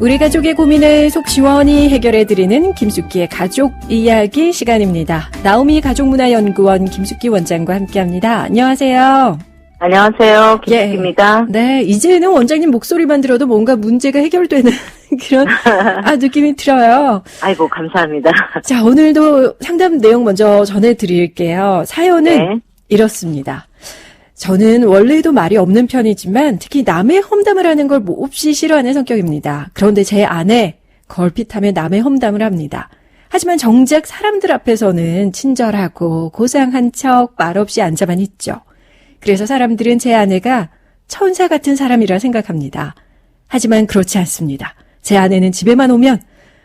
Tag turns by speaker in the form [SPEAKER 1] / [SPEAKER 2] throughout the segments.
[SPEAKER 1] 우리 가족의 고민을 속 시원히 해결해드리는 김숙기의 가족 이야기 시간입니다. 나오미 가족문화연구원 김숙기 원장과 함께합니다. 안녕하세요.
[SPEAKER 2] 안녕하세요. 김숙기입니다.
[SPEAKER 1] 네, 이제는 원장님 목소리만 들어도 뭔가 문제가 해결되는 그런 느낌이 들어요.
[SPEAKER 2] 아이고, 감사합니다.
[SPEAKER 1] 자, 오늘도 상담 내용 먼저 전해드릴게요. 사연은 이렇습니다. 저는 원래도 말이 없는 편이지만 특히 남의 험담을 하는 걸 몹시 싫어하는 성격입니다. 그런데 제 아내 걸핏하면 남의 험담을 합니다. 하지만 정작 사람들 앞에서는 친절하고 고상한 척 말없이 앉아만 있죠. 그래서 사람들은 제 아내가 천사 같은 사람이라 생각합니다. 하지만 그렇지 않습니다. 제 아내는 집에만 오면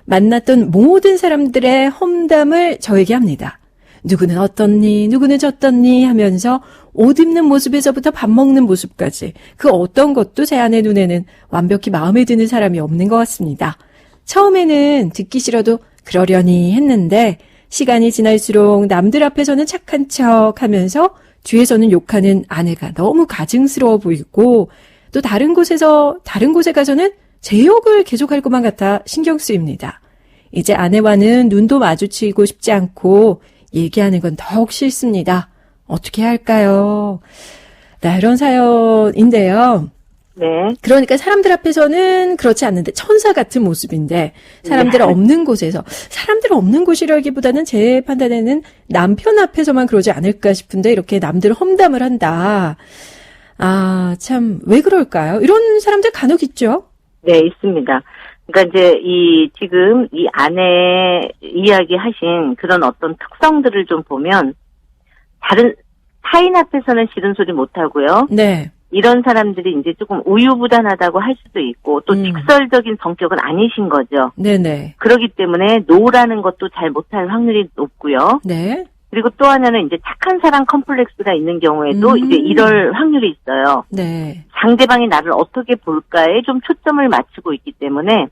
[SPEAKER 1] 만났던 모든 사람들의 험담을 저에게 합니다. 누구는 어떻니, 누구는 저떻니 하면서 옷 입는 모습에서부터 밥 먹는 모습까지 그 어떤 것도 제 아내 눈에는 완벽히 마음에 드는 사람이 없는 것 같습니다. 처음에는 듣기 싫어도 그러려니 했는데 시간이 지날수록 남들 앞에서는 착한 척 하면서 뒤에서는 욕하는 아내가 너무 가증스러워 보이고 또 다른 곳에 가서는 제 욕을 계속할 것만 같아 신경 쓰입니다. 이제 아내와는 눈도 마주치고 싶지 않고 얘기하는 건 더욱 싫습니다. 어떻게 해야 할까요? 나 이런 사연인데요.
[SPEAKER 2] 네.
[SPEAKER 1] 그러니까 사람들 앞에서는 그렇지 않는데 천사 같은 모습인데 사람들 없는 곳에서 사람들 없는 곳이라기보다는 제 판단에는 남편 앞에서만 그러지 않을까 싶은데 이렇게 남들 험담을 한다. 아, 참 왜 그럴까요? 이런 사람들 간혹 있죠?
[SPEAKER 2] 네, 있습니다. 그러니까 이제 지금 이 아내 이야기하신 그런 어떤 특성들을 좀 보면 다른 타인 앞에서는 싫은 소리 못 하고요.
[SPEAKER 1] 네.
[SPEAKER 2] 이런 사람들이 이제 조금 우유부단하다고 할 수도 있고 또 직설적인 성격은 아니신 거죠.
[SPEAKER 1] 네네.
[SPEAKER 2] 그렇기 때문에 노라는 것도 잘 못할 확률이 높고요.
[SPEAKER 1] 네.
[SPEAKER 2] 그리고 또 하나는 이제 착한 사람 컴플렉스가 있는 경우에도 이제 이럴 확률이 있어요.
[SPEAKER 1] 네.
[SPEAKER 2] 상대방이 나를 어떻게 볼까에 좀 초점을 맞추고 있기 때문에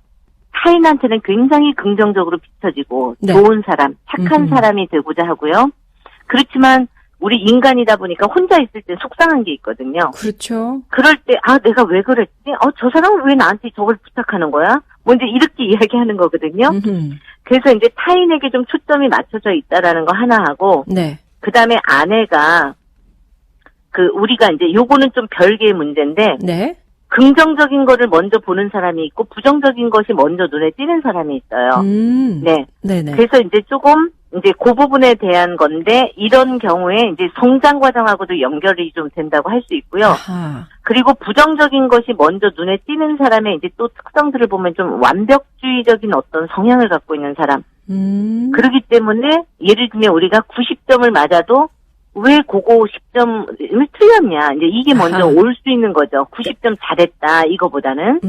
[SPEAKER 2] 타인한테는 굉장히 긍정적으로 비춰지고
[SPEAKER 1] 네.
[SPEAKER 2] 좋은 사람, 착한 사람이 되고자 하고요. 그렇지만 우리 인간이다 보니까 혼자 있을 때 속상한 게 있거든요.
[SPEAKER 1] 그렇죠.
[SPEAKER 2] 그럴 때 내가 왜 그랬지? 저 사람은 왜 나한테 저걸 부탁하는 거야? 뭐 이제 이렇게 이야기하는 거거든요. 그래서 이제 타인에게 좀 초점이 맞춰져 있다라는 거 하나 하고,
[SPEAKER 1] 네.
[SPEAKER 2] 그 다음에 아내가 우리가 이제 요거는 좀 별개의 문제인데,
[SPEAKER 1] 네.
[SPEAKER 2] 긍정적인 거를 먼저 보는 사람이 있고 부정적인 것이 먼저 눈에 띄는 사람이 있어요. 네.
[SPEAKER 1] 네네.
[SPEAKER 2] 그래서 이제 조금 이제 그 부분에 대한 건데 이런 경우에 이제 성장 과정하고도 연결이 좀 된다고 할 수 있고요.
[SPEAKER 1] 아하.
[SPEAKER 2] 그리고 부정적인 것이 먼저 눈에 띄는 사람의 이제 또 특성들을 보면 좀 완벽주의적인 어떤 성향을 갖고 있는 사람. 그렇기 때문에 예를 들면 우리가 90점을 맞아도 왜 그거 10점을 틀렸냐. 이제 이게 먼저 올 수 있는 거죠. 90점 잘했다, 이거보다는.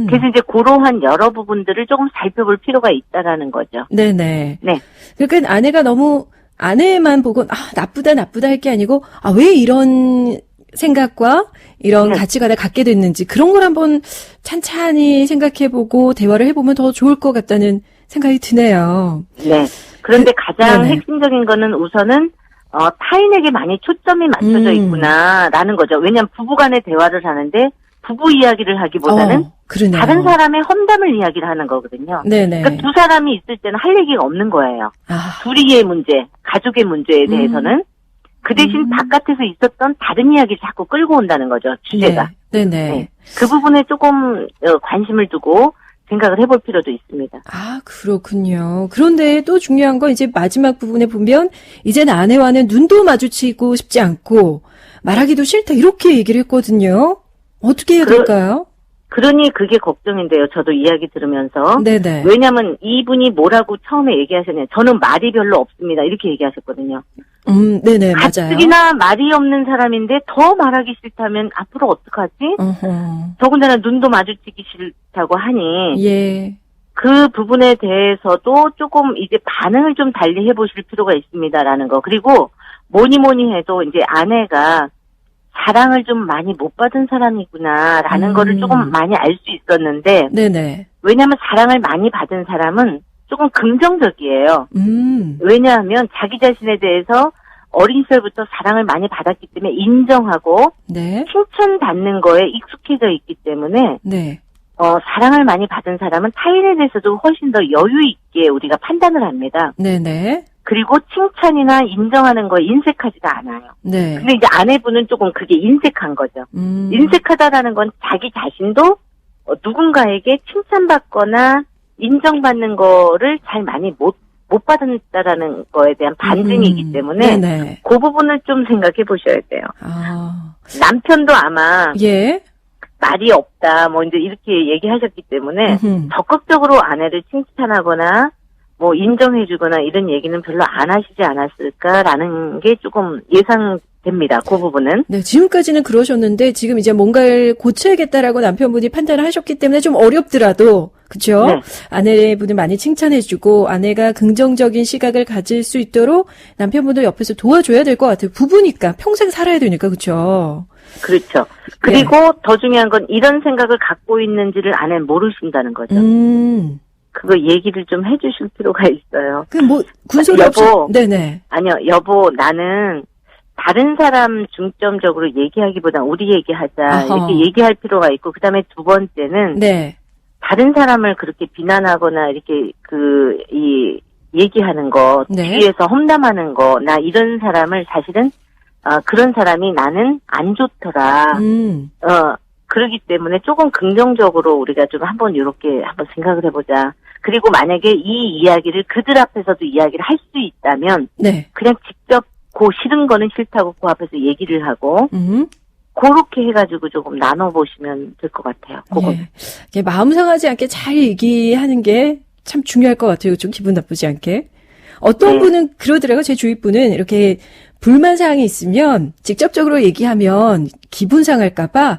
[SPEAKER 2] 그래서 이제 그러한 여러 부분들을 조금 살펴볼 필요가 있다라는 거죠.
[SPEAKER 1] 네네.
[SPEAKER 2] 네.
[SPEAKER 1] 그러니까 아내가 너무 아내만 보고, 나쁘다 할 게 아니고, 왜 이런 생각과 이런 가치관을 갖게 됐는지 그런 걸 한번 찬찬히 생각해보고 대화를 해보면 더 좋을 것 같다는 생각이 드네요.
[SPEAKER 2] 네. 그런데 가장
[SPEAKER 1] 네네.
[SPEAKER 2] 핵심적인 거는 우선은 타인에게 많이 초점이 맞춰져 있구나라는 거죠. 왜냐하면 부부간의 대화를 하는데 부부 이야기를 하기보다는
[SPEAKER 1] 그러네요.
[SPEAKER 2] 다른 사람의 험담을 이야기를 하는 거거든요.
[SPEAKER 1] 네네.
[SPEAKER 2] 그러니까 두 사람이 있을 때는 할 얘기가 없는 거예요. 둘이의 문제, 가족의 문제에 대해서는 그 대신 바깥에서 있었던 다른 이야기를 자꾸 끌고 온다는 거죠. 주제가.
[SPEAKER 1] 네네.
[SPEAKER 2] 네. 그 부분에 조금 관심을 두고 생각을 해볼 필요도 있습니다.
[SPEAKER 1] 그렇군요. 그런데 또 중요한 건 이제 마지막 부분에 보면 이제는 아내와는 눈도 마주치고 싶지 않고 말하기도 싫다 이렇게 얘기를 했거든요. 어떻게 해야 될까요?
[SPEAKER 2] 그러니 그게 걱정인데요. 저도 이야기 들으면서.
[SPEAKER 1] 네네.
[SPEAKER 2] 왜냐하면 이분이 뭐라고 처음에 얘기하셨냐면 저는 말이 별로 없습니다. 이렇게 얘기하셨거든요.
[SPEAKER 1] 네네, 맞아요.
[SPEAKER 2] 가뜩이나 말이 없는 사람인데 더 말하기 싫다면 앞으로 어떡하지? 더군다나 눈도 마주치기 싫다고 하니.
[SPEAKER 1] 예.
[SPEAKER 2] 그 부분에 대해서도 조금 이제 반응을 좀 달리 해보실 필요가 있습니다라는 거. 그리고 뭐니 해도 이제 아내가 사랑을 좀 많이 못 받은 사람이구나라는 거를 조금 많이 알 수 있었는데.
[SPEAKER 1] 네네.
[SPEAKER 2] 왜냐하면 사랑을 많이 받은 사람은 조금 긍정적이에요. 왜냐하면 자기 자신에 대해서 어린 시절부터 사랑을 많이 받았기 때문에 인정하고
[SPEAKER 1] 네.
[SPEAKER 2] 칭찬받는 거에 익숙해져 있기 때문에
[SPEAKER 1] 네.
[SPEAKER 2] 사랑을 많이 받은 사람은 타인에 대해서도 훨씬 더 여유 있게 우리가 판단을 합니다.
[SPEAKER 1] 네네.
[SPEAKER 2] 그리고 칭찬이나 인정하는 거에 인색하지가 않아요.
[SPEAKER 1] 네.
[SPEAKER 2] 근데 이제 아내분은 조금 그게 인색한 거죠. 인색하다라는 건 자기 자신도 누군가에게 칭찬받거나 인정받는 거를 잘 많이 못 받았다라는 거에 대한 반증이기 때문에
[SPEAKER 1] 네네.
[SPEAKER 2] 그 부분을 좀 생각해 보셔야 돼요.
[SPEAKER 1] 아.
[SPEAKER 2] 남편도 아마
[SPEAKER 1] 예.
[SPEAKER 2] 말이 없다 뭐 이제 이렇게 얘기하셨기 때문에 적극적으로 아내를 칭찬하거나 뭐 인정해주거나 이런 얘기는 별로 안 하시지 않았을까라는 게 조금 예상됩니다. 그 부분은.
[SPEAKER 1] 네, 지금까지는 그러셨는데 지금 이제 뭔가를 고쳐야겠다라고 남편분이 판단을 하셨기 때문에 좀 어렵더라도 그렇죠?
[SPEAKER 2] 네.
[SPEAKER 1] 아내분을 많이 칭찬해주고 아내가 긍정적인 시각을 가질 수 있도록 남편분도 옆에서 도와줘야 될 것 같아요. 부부니까 평생 살아야 되니까 그렇죠?
[SPEAKER 2] 그렇죠. 그리고 더 중요한 건 이런 생각을 갖고 있는지를 아내는 모르신다는 거죠. 그거 얘기를 좀 해주실 필요가 있어요.
[SPEAKER 1] 군소리 없이.
[SPEAKER 2] 여보.
[SPEAKER 1] 네네.
[SPEAKER 2] 아니요, 여보, 나는 다른 사람 중점적으로 얘기하기보다 우리 얘기하자.
[SPEAKER 1] 아하.
[SPEAKER 2] 이렇게 얘기할 필요가 있고, 그 다음에 두 번째는.
[SPEAKER 1] 네.
[SPEAKER 2] 다른 사람을 그렇게 비난하거나 이렇게 얘기하는 거,
[SPEAKER 1] 네.
[SPEAKER 2] 뒤에서 험담하는 거, 나 이런 사람을 사실은, 그런 사람이 나는 안 좋더라. 그러기 때문에 조금 긍정적으로 우리가 좀 한번 생각을 해보자. 그리고 만약에 이 이야기를 그들 앞에서도 이야기를 할 수 있다면,
[SPEAKER 1] 네.
[SPEAKER 2] 그냥 직접 싫은 거는 싫다고 그 앞에서 얘기를 하고, 그렇게 해가지고 조금 나눠보시면 될 것 같아요.
[SPEAKER 1] 예. 마음 상하지 않게 잘 얘기하는 게 참 중요할 것 같아요. 좀 기분 나쁘지 않게. 어떤 분은 그러더라고요. 제 주위 분은 이렇게 불만 사항이 있으면 직접적으로 얘기하면 기분 상할까봐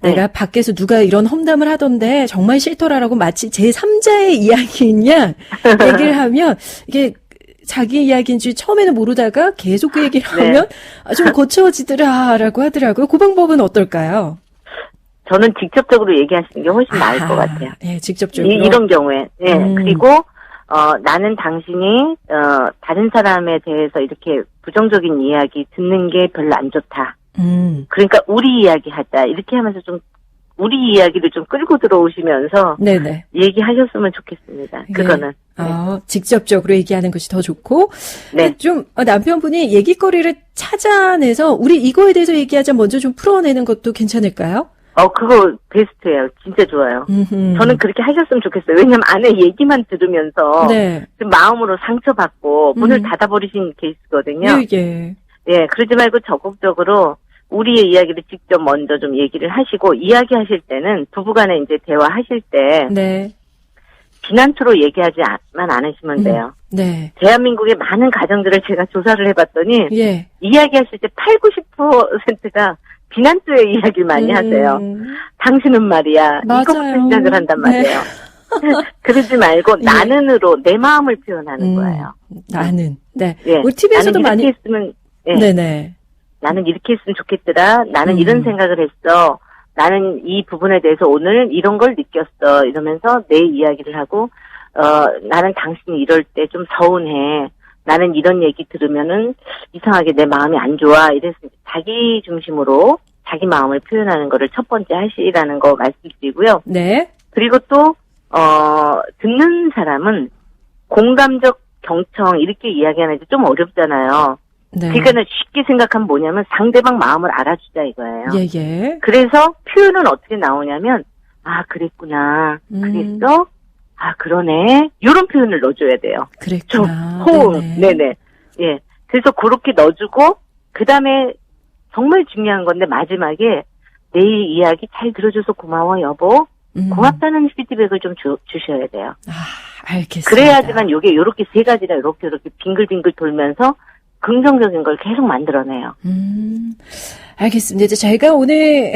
[SPEAKER 1] 내가 밖에서 누가 이런 험담을 하던데 정말 싫더라라고 마치 제3자의 이야기인 양 얘기를 하면 이게 자기 이야기인 줄 처음에는 모르다가 계속 그 얘기를 하면 좀 고쳐지더라라고 하더라고요. 그 방법은 어떨까요?
[SPEAKER 2] 저는 직접적으로 얘기하시는 게 훨씬 나을 것 같아요.
[SPEAKER 1] 예, 직접적으로.
[SPEAKER 2] 이런 경우에. 예. 그리고, 나는 당신이, 다른 사람에 대해서 이렇게 부정적인 이야기 듣는 게 별로 안 좋다. 그러니까 우리 이야기 하자. 이렇게 하면서 좀, 우리 이야기를 좀 끌고 들어오시면서. 네네. 얘기하셨으면 좋겠습니다. 그거는.
[SPEAKER 1] 직접적으로 얘기하는 것이 더 좋고.
[SPEAKER 2] 네.
[SPEAKER 1] 좀, 남편분이 얘기거리를 찾아내서 우리 이거에 대해서 얘기하자 먼저 좀 풀어내는 것도 괜찮을까요?
[SPEAKER 2] 그거 베스트예요. 진짜 좋아요. 저는 그렇게 하셨으면 좋겠어요. 왜냐면 아내 얘기만 들으면서 좀 마음으로 상처받고 문을 닫아버리신 케이스거든요.
[SPEAKER 1] 예.
[SPEAKER 2] 예, 그러지 말고 적극적으로 우리의 이야기를 직접 먼저 좀 얘기를 하시고 이야기하실 때는 부부간에 이제 대화하실 때 비난투로 얘기하지만 않으시면 돼요. 네. 대한민국의 많은 가정들을 제가 조사를 해봤더니 이야기하실 때 80~90%가 비난투의 이야기를 많이 하세요. 당신은 말이야.
[SPEAKER 1] 맞아요.
[SPEAKER 2] 이거부터 시작을 한단 말이에요. 그러지 말고 나는으로 내 마음을 표현하는 거예요.
[SPEAKER 1] 나는. 네. 우리 TV에서도 많이
[SPEAKER 2] 했으면
[SPEAKER 1] 네네.
[SPEAKER 2] 나는 이렇게 했으면 좋겠더라. 나는 이런 생각을 했어. 나는 이 부분에 대해서 오늘 이런 걸 느꼈어. 이러면서 내 이야기를 하고 나는 당신이 이럴 때 좀 서운해. 나는 이런 얘기 들으면은 이상하게 내 마음이 안 좋아. 이래서 자기 중심으로 자기 마음을 표현하는 거를 첫 번째 하시라는 거 말씀드리고요. 네. 그리고 또, 듣는 사람은 공감적 경청 이렇게 이야기하는 게 좀 어렵잖아요. 네. 그러니까 쉽게 생각하면 뭐냐면 상대방 마음을 알아주자 이거예요. 예. 그래서 표현은 어떻게 나오냐면, 그랬구나. 그랬어? 그러네. 이런 표현을 넣어줘야 돼요.
[SPEAKER 1] 그랬구나.
[SPEAKER 2] 호응. 네네. 예. 그래서 그렇게 넣어주고, 그 다음에 정말 중요한 건데, 마지막에 내 이야기 잘 들어줘서 고마워, 여보. 고맙다는 피드백을 좀 주셔야 돼요.
[SPEAKER 1] 알겠습니다.
[SPEAKER 2] 그래야지만 요게 요렇게 세 가지가 요렇게 빙글빙글 돌면서 긍정적인 걸 계속 만들어내요.
[SPEAKER 1] 알겠습니다. 이제 제가 오늘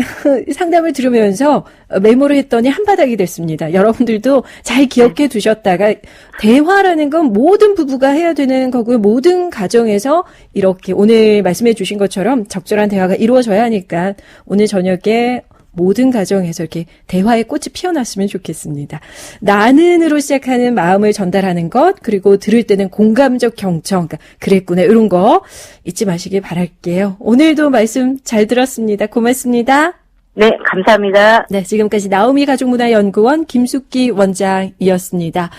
[SPEAKER 1] 상담을 들으면서 메모를 했더니 한바닥이 됐습니다. 여러분들도 잘 기억해 두셨다가 대화라는 건 모든 부부가 해야 되는 거고요. 모든 가정에서 이렇게 오늘 말씀해 주신 것처럼 적절한 대화가 이루어져야 하니까 오늘 저녁에 모든 가정에서 이렇게 대화의 꽃이 피어났으면 좋겠습니다. 나는으로 시작하는 마음을 전달하는 것, 그리고 들을 때는 공감적 경청, 그러니까 그랬구나 이런 거 잊지 마시길 바랄게요. 오늘도 말씀 잘 들었습니다. 고맙습니다.
[SPEAKER 2] 네, 감사합니다.
[SPEAKER 1] 네, 지금까지 나오미 가족문화연구원 김숙기 원장이었습니다.